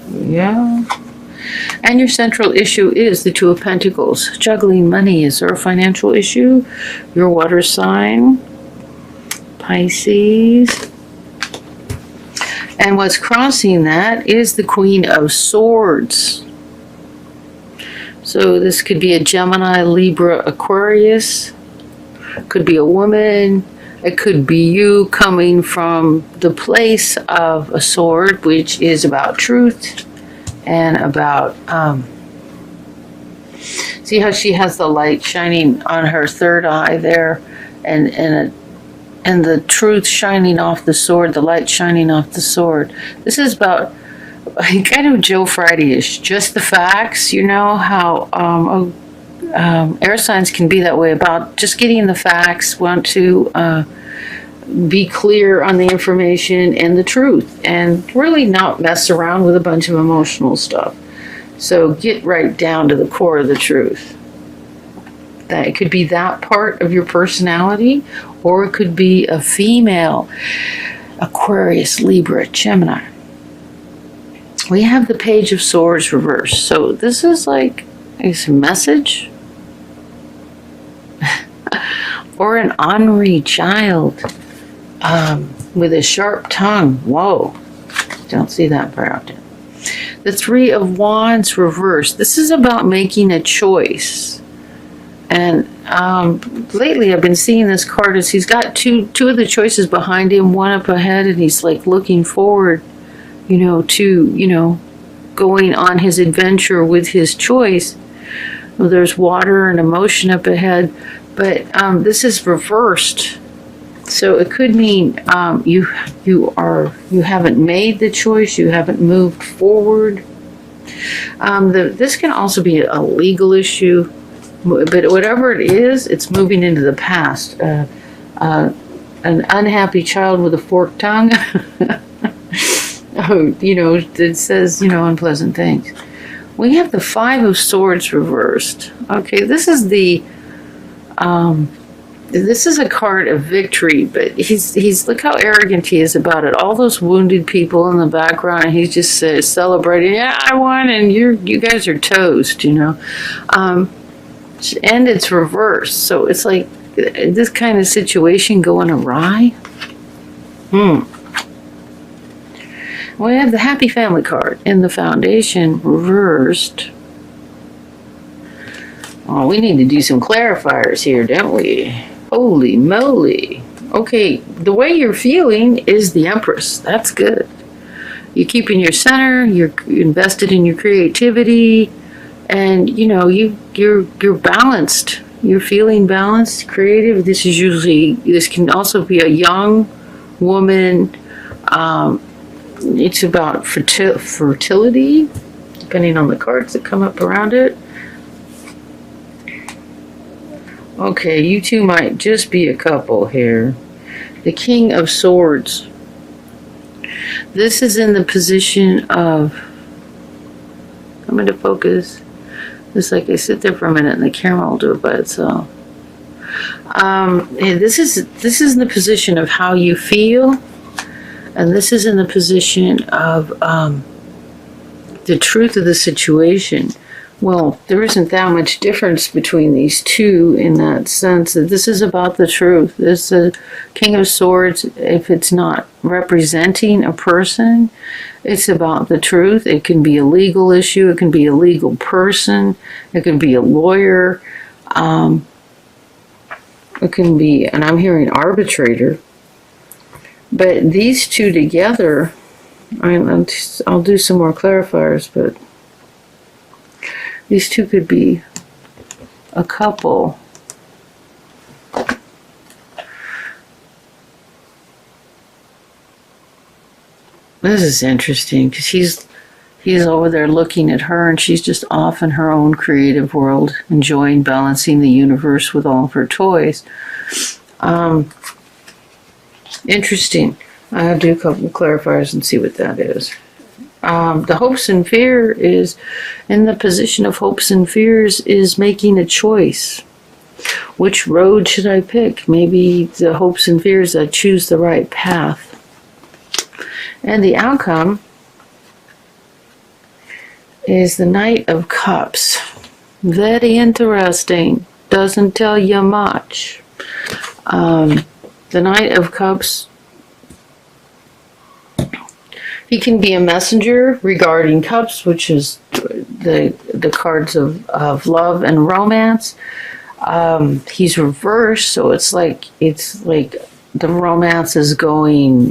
Yeah. And your central issue is the Two of Pentacles. Juggling money. Is there a financial issue? Your water sign, Pisces. And what's crossing that is the Queen of Swords. So this could be a Gemini, Libra, Aquarius. Could be a woman. It could be you coming from the place of a sword, which is about truth and about, see how she has the light shining on her third eye there, and the truth shining off the sword, the light shining off the sword. This is about kind of Joe Friday-ish, just the facts. You know how air signs can be that way, about just getting the facts, want to be clear on the information and the truth, and really not mess around with a bunch of emotional stuff. So get right down to the core of the truth. That it could be that part of your personality, or it could be a female, Aquarius, Libra, Gemini. We have the Page of Swords reversed. So this is like a message or an ornery child with a sharp tongue. Whoa, don't see that very often. The Three of Wands reversed. This is about making a choice. And lately I've been seeing this card as he's got two of the choices behind him, one up ahead, and he's like looking forward, to, going on his adventure with his choice. Well, there's water and emotion up ahead, but this is reversed. So it could mean you haven't made the choice, you haven't moved forward. This can also be a legal issue, but whatever it is, it's moving into the past. An unhappy child with a forked tongue. That says, unpleasant things. We have the Five of Swords reversed. Okay, this is a card of victory, but he's look how arrogant he is about it. All those wounded people in the background, and he's just celebrating. Yeah, I won, and you guys are toast. And it's reversed, so it's like this kind of situation going awry. We have the Happy Family card in the Foundation reversed. Oh, we need to do some clarifiers here, don't we? Holy moly. Okay, the way you're feeling is the Empress. That's good. You're keeping your center, you're invested in your creativity, and you're balanced. You're feeling balanced, creative. This can also be a young woman. It's about fertility, depending on the cards that come up around it. Okay, you two might just be a couple here. The King of Swords. This is in the position of, I'm going to focus. It's like I sit there for a minute and the camera will do it by itself. This is in the position of how you feel. And this is in the position of the truth of the situation. Well, there isn't that much difference between these two in that sense. That this is about the truth. This is King of Swords. If it's not representing a person, it's about the truth. It can be a legal issue. It can be a legal person. It can be a lawyer. It can be, and I'm hearing arbitrator. But these two together, I'll do some more clarifiers, but these two could be a couple. This is interesting because he's over there looking at her, and she's just off in her own creative world, enjoying balancing the universe with all of her toys. Interesting. I'll do a couple of clarifiers and see what that is. The hopes and fear is, in the position of hopes and fears, is making a choice. Which road should I pick? Maybe the hopes and fears that choose the right path. And the outcome is the Knight of Cups. Very interesting. Doesn't tell you much. The Knight of Cups, he can be a messenger regarding cups, which is the cards of love and romance. He's reversed, so it's like the romance is going,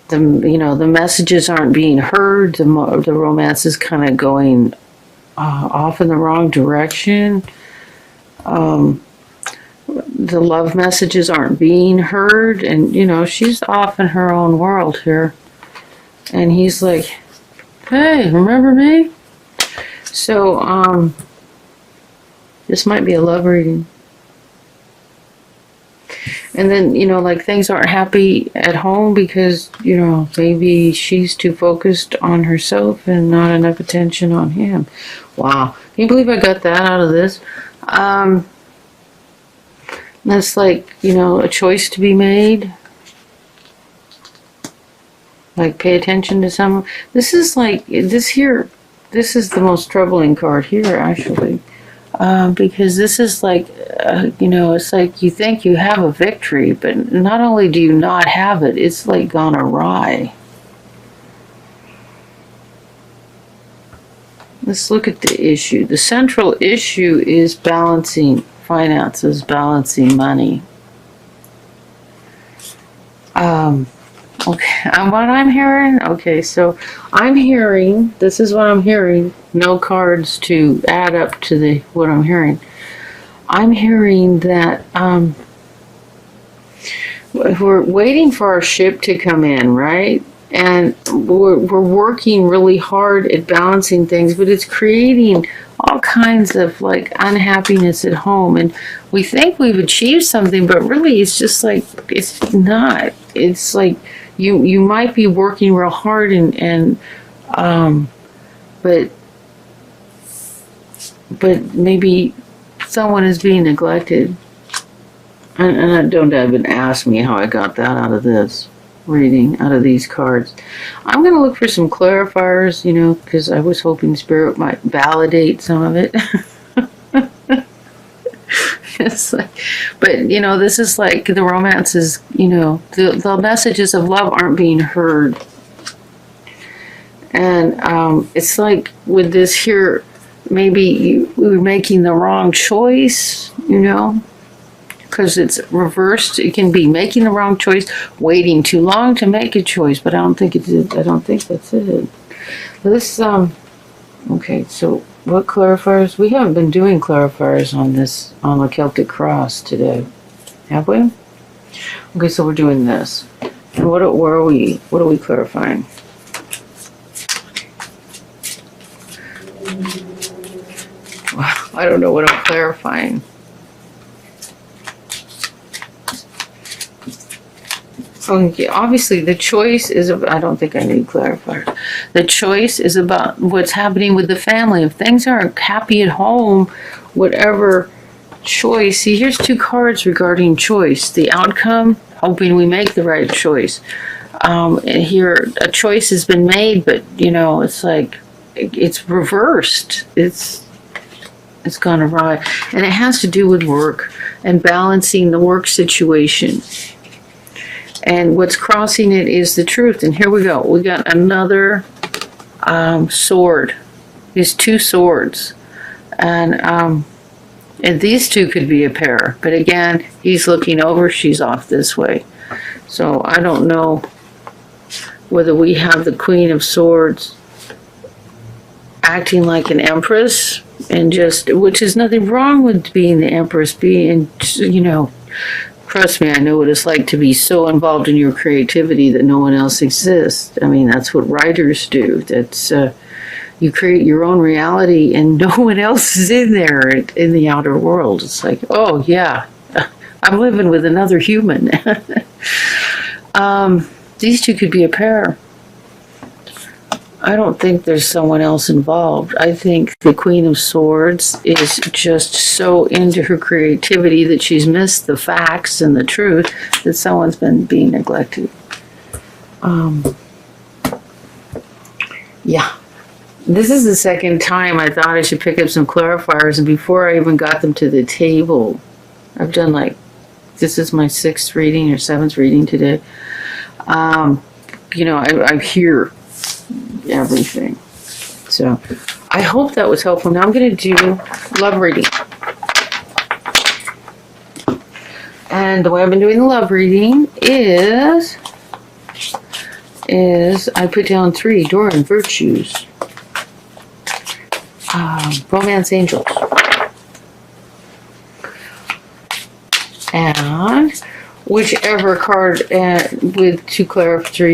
the messages aren't being heard. The romance is kind of going off in the wrong direction. The love messages aren't being heard, and she's off in her own world here. And he's like, "Hey, remember me?" So this might be a love reading. And then, like things aren't happy at home because, maybe she's too focused on herself and not enough attention on him. Wow. Can you believe I got that out of this? That's like, a choice to be made. Like pay attention to someone. This is like, this is the most troubling card here, actually. Because this is like, it's like you think you have a victory, but not only do you not have it, it's like gone awry. Let's look at the issue. The central issue is balancing finances, balancing money. Okay, and what I'm hearing, so I'm hearing, this is what I'm hearing, no cards to add up to what I'm hearing. I'm hearing that we're waiting for our ship to come in, right? And we're working really hard at balancing things, but it's creating all kinds of like unhappiness at home. And we think we've achieved something, but really it's just like, it's not. It's like you might be working real hard but maybe someone is being neglected. And don't even ask me how I got that out of this reading, out of these cards. I'm going to look for some clarifiers, because I was hoping Spirit might validate some of it. It's like, but this is like the romances, the messages of love aren't being heard. And it's like with this here, maybe we were making the wrong choice, because it's reversed. It can be making the wrong choice, waiting too long to make a choice, but I don't think it is. I don't think that's it. This okay, so what clarifiers? We haven't been doing clarifiers on the Celtic Cross today, have we? Okay, so we're doing this. And what are we clarifying? Well, I don't know what I'm clarifying. Okay, obviously the choice is about, I don't think I need clarifiers. The choice is about what's happening with the family. If things aren't happy at home, whatever choice. See, here's two cards regarding choice. The outcome, hoping we make the right choice. And here, a choice has been made, but it's like, it's reversed. It's gone awry. And it has to do with work and balancing the work situation. And what's crossing it is the truth. And here we go. We got another sword. These two swords. And these two could be a pair. But again, he's looking over, she's off this way. So I don't know whether we have the Queen of Swords acting like an empress, and which is nothing wrong with being the empress, trust me, I know what it's like to be so involved in your creativity that no one else exists. I mean, that's what writers do. That's you create your own reality and no one else is in there in the outer world. It's like, oh yeah, I'm living with another human. These two could be a pair. I don't think there's someone else involved. I think the Queen of Swords is just so into her creativity that she's missed the facts and the truth that someone's been being neglected. Yeah. This is the second time I thought I should pick up some clarifiers, and before I even got them to the table, I've done like, this is my 6th reading or 7th reading today. You know, I hear everything. So I hope that was helpful. Now I'm going to do love reading. And the way I've been doing the love reading is I put down 3 Doran virtues. Romance angels. And whichever card, with 3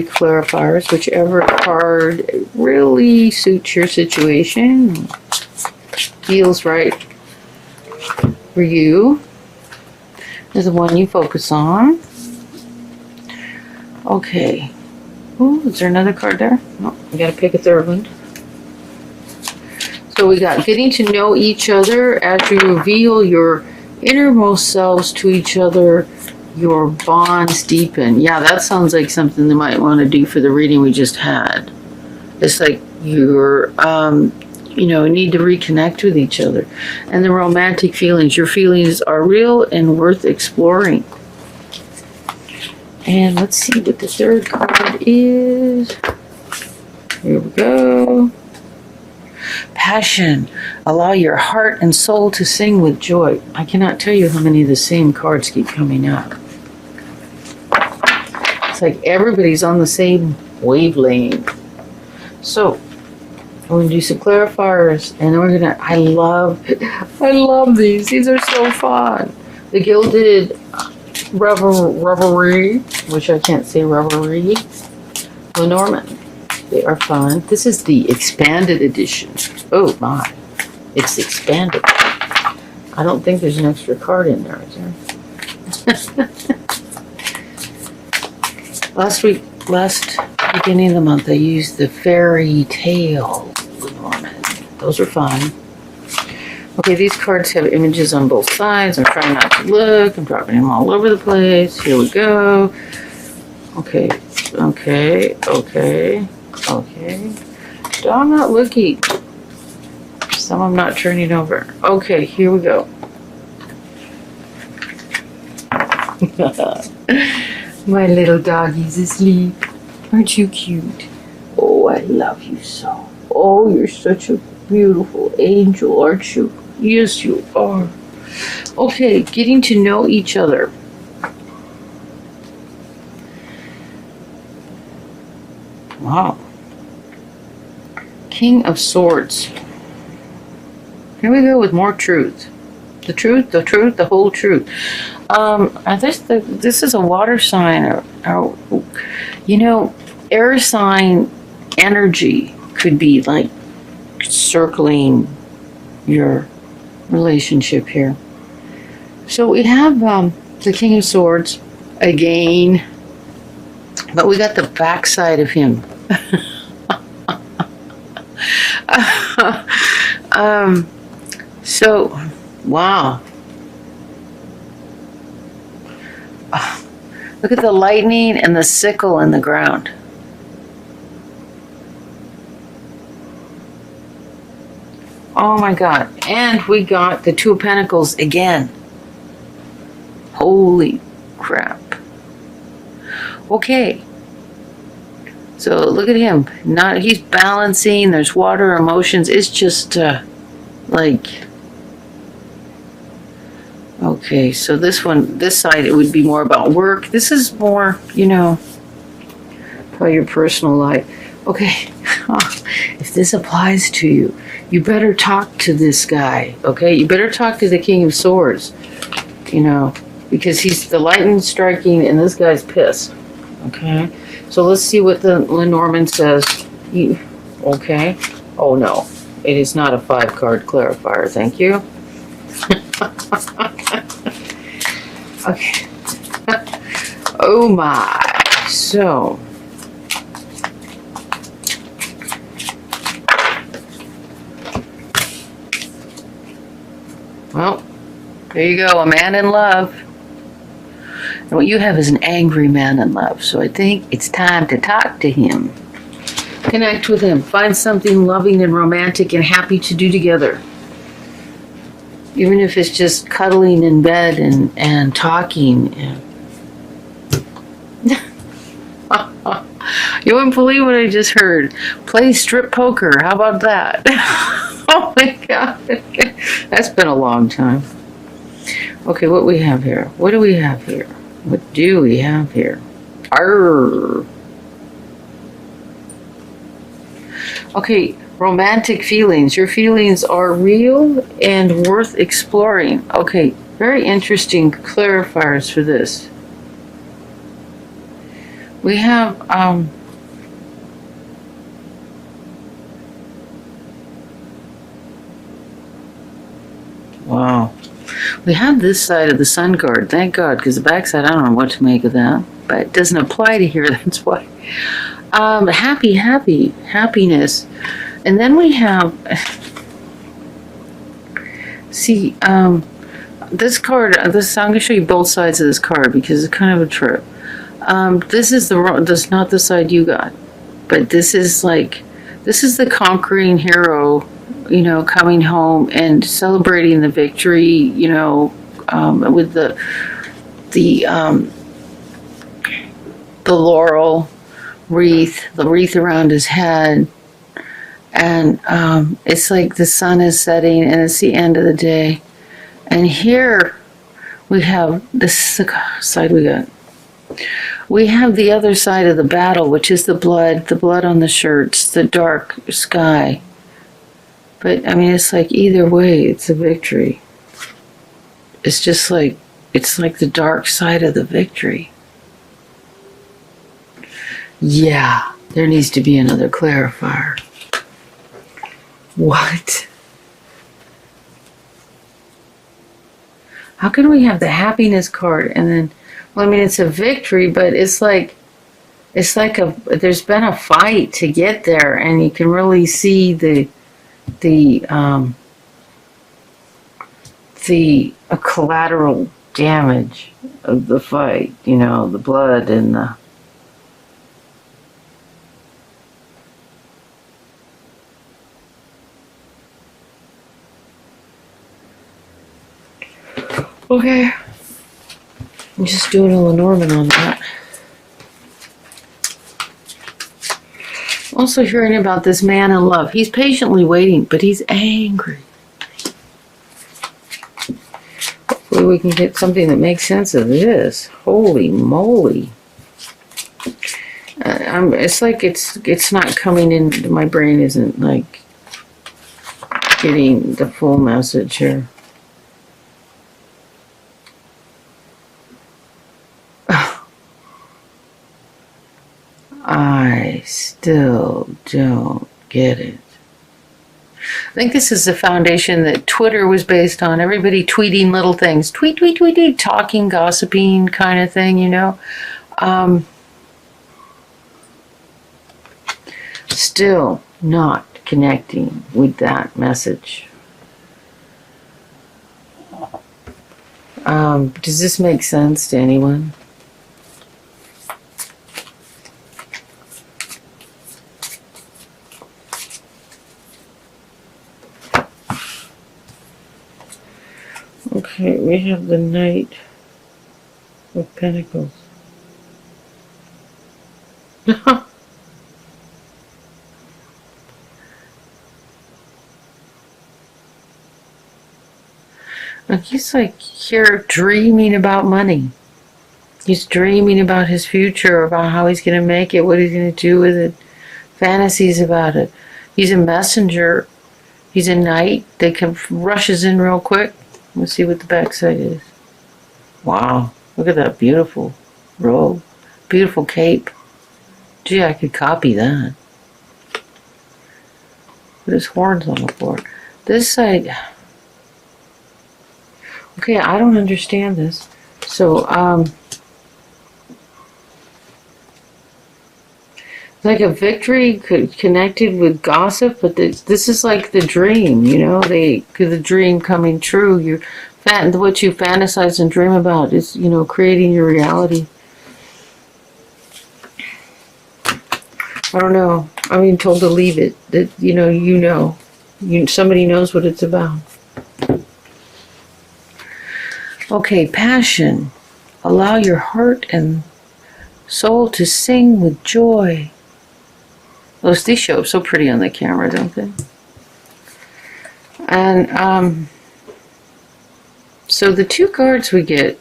clarifiers, whichever card really suits your situation, feels right for you, is the one you focus on. Okay. Ooh, is there another card there? No, I gotta pick a third one. So we got getting to know each other as you reveal your innermost selves to each other, your bonds deepen. Yeah, that sounds like something they might want to do for the reading we just had. It's like you're, you know, need to reconnect with each other. And the romantic feelings. Your feelings are real and worth exploring. And let's see what the third card is. Here we go. Passion. Allow your heart and soul to sing with joy. I cannot tell you how many of the same cards keep coming up. It's like everybody's on the same wavelength. So we're gonna do some clarifiers, and then we're gonna. I love these. These are so fun. The Gilded Reverie, which I can't say reverie. Lenormand. They are fun. This is the expanded edition. Oh my. It's expanded. I don't think there's an extra card in there, is there? Last beginning of the month, I used the Fairy Tale Lenormand. Those are fun. Okay, these cards have images on both sides. I'm trying not to look. I'm dropping them all over the place. Here we go. Okay. So I'm not looking. Some I'm not turning over. Okay, here we go. My little doggy's asleep. Aren't you cute? Oh, I love you so. Oh, you're such a beautiful angel, aren't you? Yes, you are. Okay, getting to know each other. Wow. King of Swords. Here we go with more truth. The truth, the whole truth. This is a water sign. Or, you know, air sign energy could be like circling your relationship here. So we have the King of Swords again, but we got the backside of him. So, wow. Look at the lightning and the sickle in the ground. Oh my God. And we got the Two of Pentacles again. Holy crap. Okay. So look at him. He's balancing. There's water, emotions. It's just like... Okay, so this side, it would be more about work. This is more, you know, about your personal life. Okay, if this applies to you, you better talk to this guy, okay? You better talk to the King of Swords, you know, because he's the lightning striking and this guy's pissed, okay? So let's see what the Lenormand says. Okay. Oh, no. It is not a 5-card clarifier, thank you. Okay. Oh my. So. Well, there you go. A man in love. And what you have is an angry man in love. So I think it's time to talk to him. Connect with him. Find something loving and romantic and happy to do together. Even if it's just cuddling in bed and talking. You wouldn't believe what I just heard. Play strip poker. How about that? Oh my God. That's been a long time. Okay, what we have here? What do we have here? What do we have here? Arr. Okay, romantic feelings. Your feelings are real and worth exploring. Okay, very interesting clarifiers for this. We have, wow. We have this side of the sun card, thank God, because the back side, I don't know what to make of that, but it doesn't apply to here, that's why. Happiness. And then we have, see, this card, I'm going to show you both sides of this card because it's kind of a trip. This is not the side you got, but this is the conquering hero, you know, coming home and celebrating the victory, you know, with the laurel wreath, the wreath around his head, and it's like the sun is setting and it's the end of the day. And here we have this side we got. We have the other side of the battle, which is the blood on the shirts, the dark sky. But, I mean, it's like either way, it's a victory. It's just like, it's like the dark side of the victory. Yeah, there needs to be another clarifier. What? How can we have the happiness card and then, well, I mean, it's a victory, but it's like there's been a fight to get there, and you can really see the collateral damage of the fight, you know, the blood and the okay. I'm just doing a Lenormand on that. Also hearing about this man in love. He's patiently waiting, but he's angry. Hopefully we can get something that makes sense of this. Holy moly. It's like it's not coming in. My brain isn't like getting the full message here. I still don't get it. I think this is the foundation that Twitter was based on. Everybody tweeting little things. Tweet, tweet, tweet, tweet. Talking, gossiping kind of thing, you know. Still not connecting with that message. Does this make sense to anyone? Okay, we have the Knight of Pentacles. And he's like here dreaming about money. He's dreaming about his future, about how he's going to make it, what he's going to do with it, fantasies about it. He's a messenger. He's a knight that rushes in real quick. Let's see what the backside is. Wow, look at that beautiful robe, beautiful cape. Gee, I could copy that. Put his horns on the floor. This side. Okay, I don't understand this. So, like a victory connected with gossip, but this is like the dream, you know, the dream coming true. What you fantasize and dream about is, you know, creating your reality. I don't know. I mean, told to leave it. That somebody knows what it's about. Okay, passion. Allow your heart and soul to sing with joy. These show up so pretty on the camera, don't they? And so the two cards we get.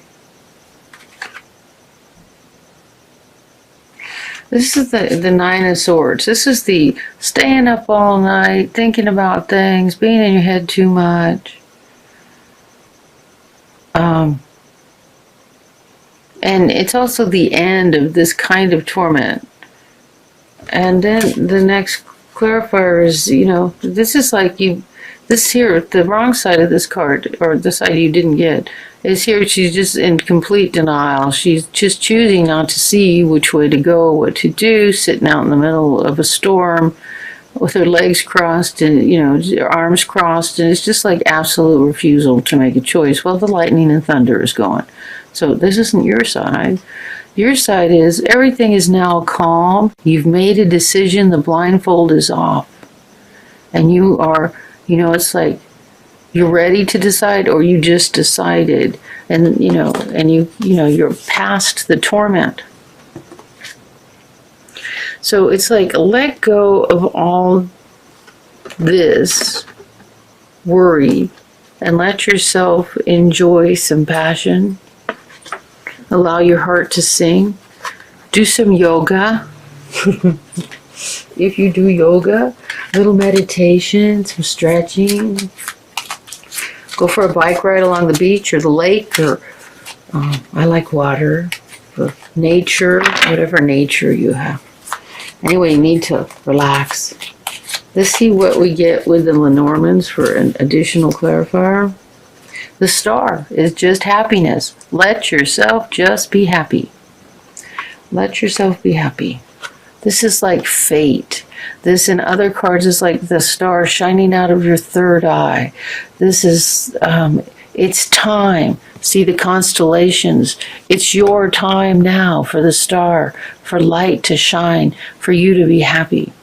This is the Nine of Swords. This is the staying up all night, thinking about things, being in your head too much. And it's also the end of this kind of torment. And then the next clarifier is, this is like this here, the wrong side of this card, or the side you didn't get, is here she's just in complete denial. She's just choosing not to see which way to go, what to do, sitting out in the middle of a storm with her legs crossed and, her arms crossed, and it's just like absolute refusal to make a choice while the lightning and thunder is going. So this isn't your side. Your side is everything is now calm. You've made a decision. The blindfold is off. And you are, it's like you're ready to decide or you just decided. And, you're past the torment. So it's like let go of all this worry and let yourself enjoy some passion. Allow your heart to sing. Do some yoga. If you do yoga, a little meditation, some stretching. Go for a bike ride along the beach or the lake, or I like water, or nature, whatever nature you have. Anyway, you need to relax. Let's see what we get with the Lenormands for an additional clarifier. The star is just happiness. Let yourself just be happy. Let yourself be happy. This is like fate. This in other cards is like the star shining out of your third eye. This is, it's time. See the constellations. It's your time now for the star, for light to shine, for you to be happy.